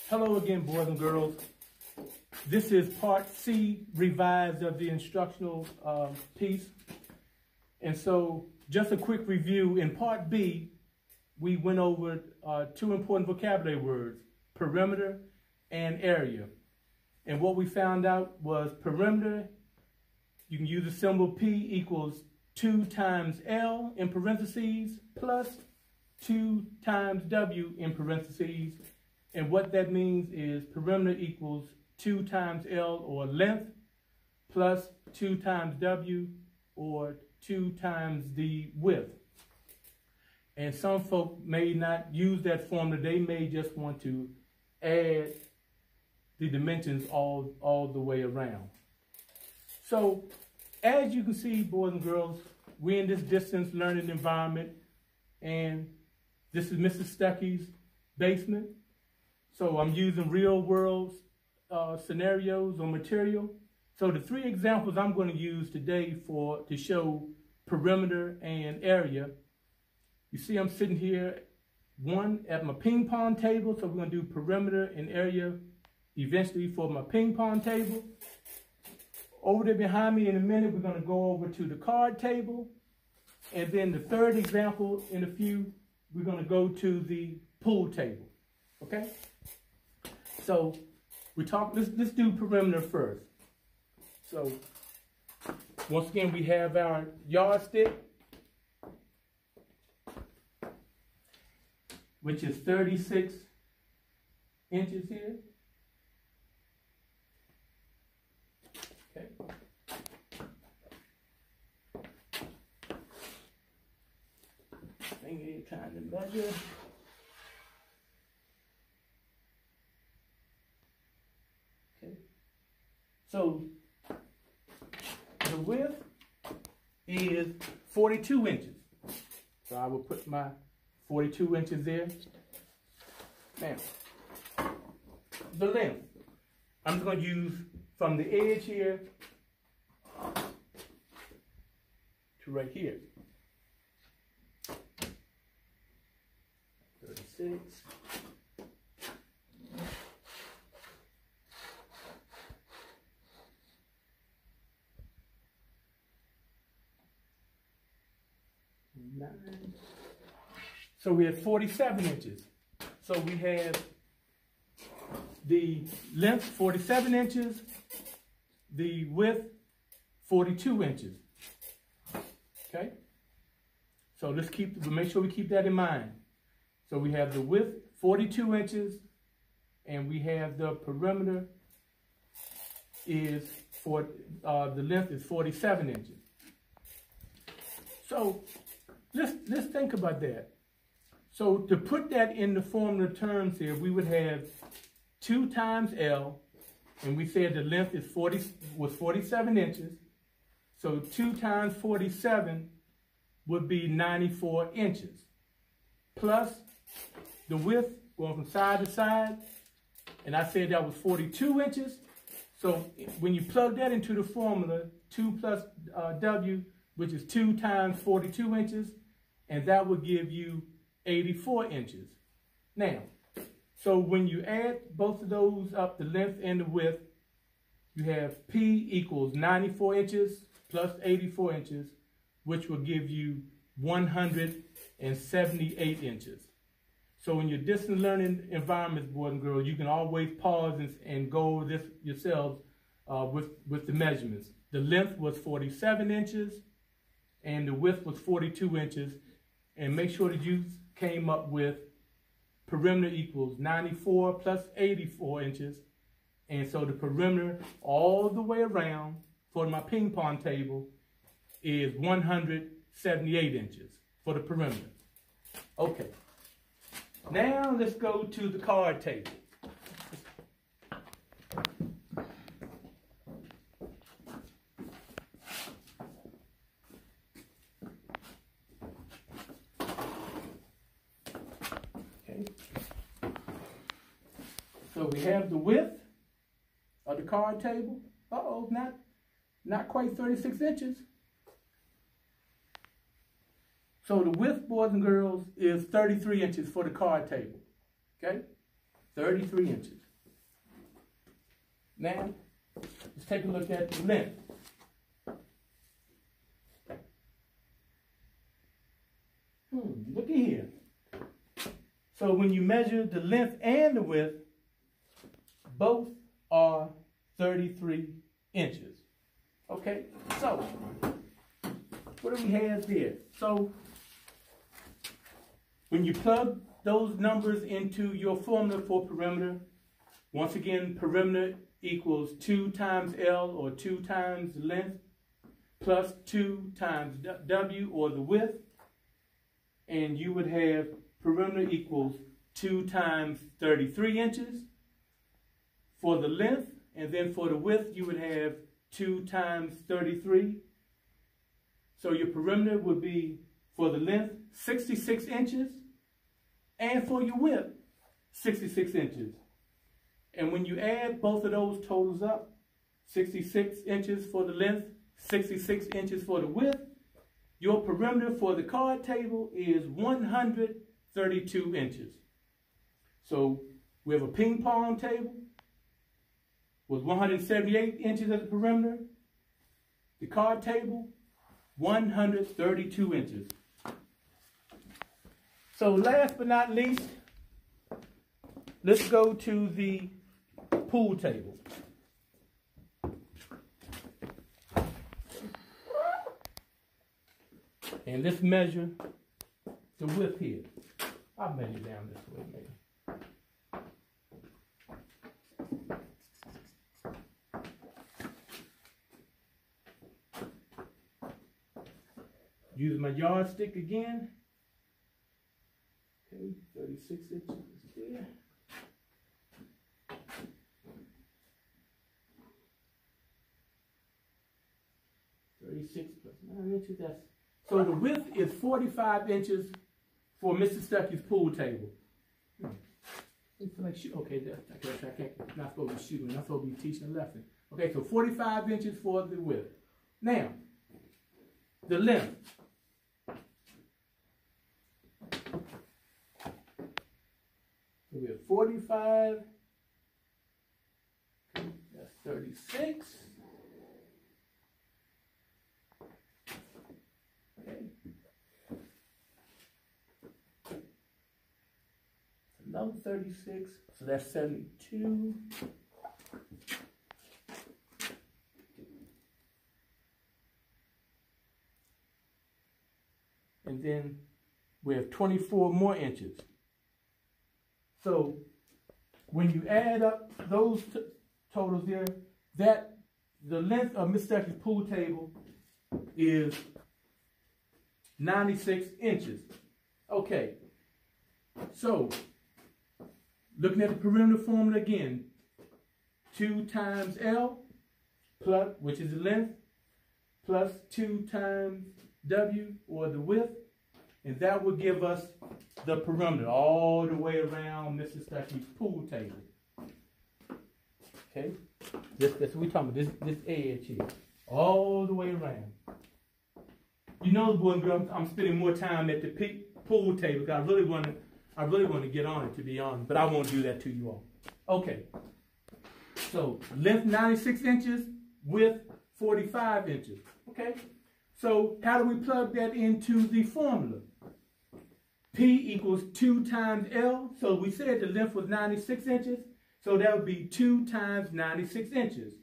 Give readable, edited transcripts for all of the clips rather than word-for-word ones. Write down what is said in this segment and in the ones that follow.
Hello again, boys and girls. This is part C revised of the instructional piece. And so just a quick review. In part B, we went over two important vocabulary words, perimeter and area. And what we found out was perimeter, you can use the symbol P equals 2 times L in parentheses plus 2 times W in parentheses. And what that means is perimeter equals 2 times L, or length, plus 2 times W, or 2 times the width. And some folk may not use that formula. They may just want to add the dimensions all the way around. So as you can see, boys and girls, we're in this distance learning environment, and this is Mrs. Stuckey's basement. So I'm using real world scenarios or material. So the three examples I'm going to use today to show perimeter and area. You see I'm sitting here, one at my ping pong table. So we're going to do perimeter and area eventually for my ping pong table. Over there behind me in a minute, we're going to go over to the card table. And then the third example in a few, we're going to go to the pool table. Okay? So let's do perimeter first. So once again, we have our yardstick, which is 36 inches here. Okay. Finger trying to measure. So the width is 42 inches. So I will put my 42 inches there. Now, the length, I'm just going to use from the edge here to right here. 36. So we have 47 inches. So we have the length 47 inches, the width 42 inches. Okay? So make sure we keep that in mind. So we have the width 42 inches, and we have the perimeter is the length is 47 inches. So let's think about that. So to put that in the formula terms here, we would have 2 times L, and we said the length was 47 inches. So 2 times 47 would be 94 inches. Plus the width going from side to side, and I said that was 42 inches. So when you plug that into the formula, 2 plus W, which is 2 times 42 inches, and that would give you 84 inches. Now, so when you add both of those up, the length and the width, you have P equals 94 inches plus 84 inches, which will give you 178 inches. So in your distance learning environments, boys and girls, you can always pause and go over this yourselves with the measurements. The length was 47 inches, and the width was 42 inches. And make sure that you came up with perimeter equals 94 plus 84 inches. And so the perimeter all the way around for my ping pong table is 178 inches for the perimeter. Okay. Now let's go to the card table. So we have the width of the card table. Uh-oh, not quite 36 inches. So the width, boys and girls, is 33 inches for the card table. Okay? 33 inches. Now, let's take a look at the length. Look at here. So when you measure the length and the width, both are 33 inches. Okay, so what do we have here? So when you plug those numbers into your formula for perimeter, once again, perimeter equals 2 times L, or 2 times the length, plus 2 times W, or the width, and you would have perimeter equals 2 times 33 inches for the length, and then for the width you would have 2 times 33. So your perimeter would be, for the length, 66 inches, and for your width, 66 inches. And when you add both of those totals up, 66 inches for the length, 66 inches for the width, your perimeter for the card table is 132 inches. So we have a ping pong table with 178 inches as the perimeter. The card table, 132 inches. So last but not least, let's go to the pool table. And let's measure the width here. I'll measure down this way, maybe. Use my yardstick again. Okay, 36 inches there. Plus 9 inches, that's... So the width is 45 inches for Mr. Stuckey's pool table. It's like, okay, I can't, not supposed to be shooting, not supposed to be teaching a lesson. Okay, so 45 inches for the width. Now, the length. So we have 45, okay, that's 36. Okay. Another 36, so that's 72. And then we have 24 more inches. So when you add up those totals there, that the length of Mr. Stuckey's pool table is 96 inches. Okay, so looking at the perimeter formula again, 2 times L, plus, which is the length, plus 2 times W, or the width, and that would give us the perimeter all the way around Mr. Stuckey's pool table. Okay, that's what we're talking about, this edge here, all the way around. You know, boy and girl, I'm spending more time at the pool table because I really want to get on it, to be honest, but I won't do that to you all. Okay, so length 96 inches, width 45 inches. Okay, so how do we plug that into the formula? P equals 2 times L. So we said the length was 96 inches, so that would be 2 times 96 inches,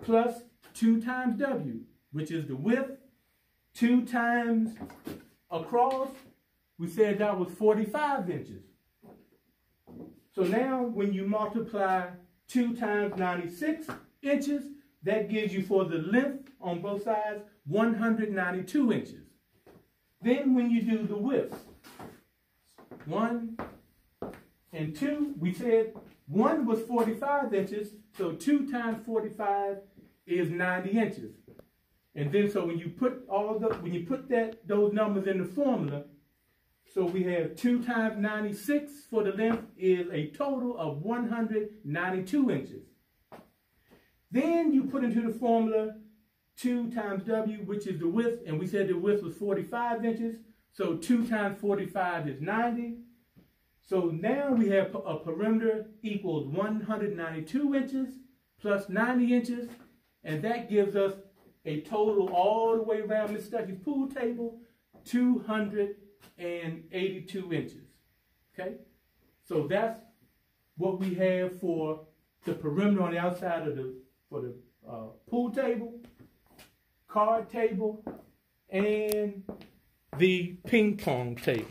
plus 2 times W, which is the width, 2 times across, we said that was 45 inches. So now when you multiply 2 times 96 inches, that gives you, for the length on both sides, 192 inches. Then when you do the width, 1 and 2, we said 1 was 45 inches, so 2 times 45 is 90 inches. And then, so when you put those numbers in the formula, so we have 2 times 96 for the length is a total of 192 inches. Then you put into the formula 2 times W, which is the width, and we said the width was 45 inches, so 2 times 45 is 90. So now we have a perimeter equals 192 inches plus 90 inches, and that gives us a total all the way around Miss Stuckey's pool table, 282 inches. Okay? So that's what we have for the perimeter on the outside of the pool table, card table, and the ping pong table.